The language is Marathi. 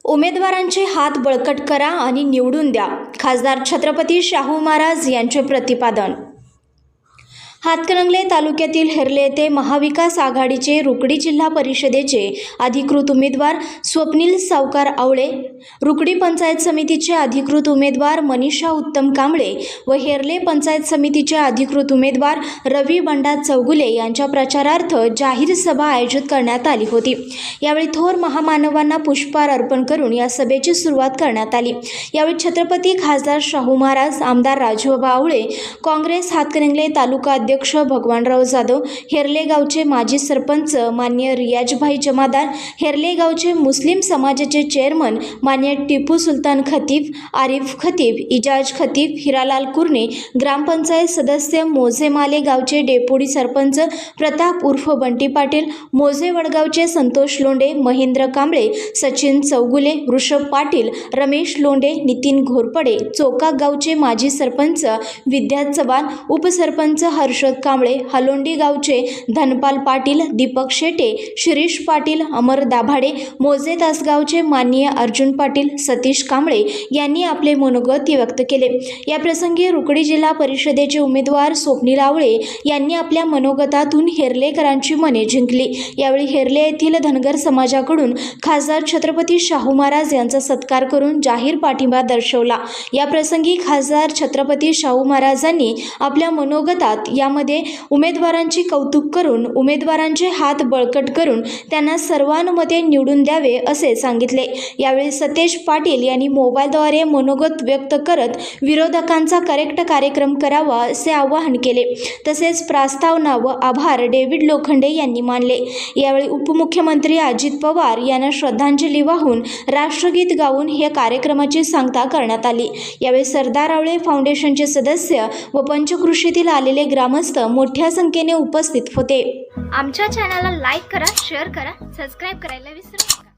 उमेदवारांचे हात बळकट करा आणि निवडून द्या, खासदार छत्रपती शाहू महाराज यांचे प्रतिपादन। हातकणंगले तालुक्यातील हेरले येथे महाविकास आघाडीचे रुकडी जिल्हा परिषदेचे अधिकृत उमेदवार स्वप्नील सावकार आवळे, रुकडी पंचायत समितीचे अधिकृत उमेदवार मनीषा उत्तम कांबळे व हेरले पंचायत समितीचे अधिकृत उमेदवार रवी बंडा चौगुले यांच्या प्रचारार्थ जाहीर सभा आयोजित करण्यात आली होती। यावेळी थोर महामानवांना पुष्पहार अर्पण करून या सभेची सुरुवात करण्यात आली। यावेळी छत्रपती खासदार शाहू महाराज, आमदार राजूबाबा आवळे, काँग्रेस हातकणंगले तालुका अध्यक्ष भगवानराव जाधव, हेरले गावचे माजी सरपंच मान्य रियाजभाई जमादार, हेरले गावचे मुस्लिम समाजाचे चेअरमन मान्य टिपू सुलतान खतीब, आरिफ खतीब, इजाज खतीब, हिरालाल कुर्णे, ग्रामपंचायत सदस्य मोझेमाले गावचे डेपुटी सरपंच प्रताप उर्फ बंटी पाटील, मोझे वडगावचे संतोष लोंढे, महेंद्र कांबळे, सचिन चौगुले, ऋषभ पाटील, रमेश लोंढे, नितीन घोरपडे, चोका गावचे माजी सरपंच विद्या चव्हाण, उपसरपंच हर्षद कांबळे, हलोंडी गावचे धनपाल पाटील, दीपक शेटे, शिरीष पाटील, अमर दाभाडे, मोजे तासगावचे माननीय अर्जुन पाटील, सतीश कांबळे यांनी आपले मनोगत व्यक्त केले। या प्रसंगी रुकडी जिल्हा परिषदेचे उमेदवार स्वप्नील आवळे यांनी आपल्या मनोगतातून हेरलेकरांची मने जिंकली। यावेळी हेरले येथील धनगर समाजाकडून खासदार छत्रपती शाहू महाराज यांचा सत्कार करून जाहीर पाठिंबा दर्शवला। या प्रसंगी खासदार छत्रपती शाहू महाराजांनी आपल्या मनोगतात यामध्ये उमेदवारांचे कौतुक करून उमेदवारांचे हात बळकट करून त्यांना सर्वानुमते निवडून द्यावे असे सांगितले। यावेळी सतेज पाटील यांनी मोबाईलद्वारे मनोगत व्यक्त करत विरोधकांचा करेक्ट कार्यक्रम करावा असे आवाहन केले। तसेच प्रस्तावना व आभार डेव्हिड लोखंडे यांनी मानले। यावेळी उपमुख्यमंत्री अजित पवार यांना श्रद्धांजली वाहून राष्ट्रगीत गाऊन या कार्यक्रमाची सांगता करण्यात आली। यावेळी सरदार आवळे फाउंडेशनचे सदस्य व पंचकृषीतील आलेले ग्रामस्थ मोठ्या संख्येने उपस्थित होते। आमच्या चॅनलला लाईक करा, शेअर करा, सबस्क्राईब करायला विसरू नका।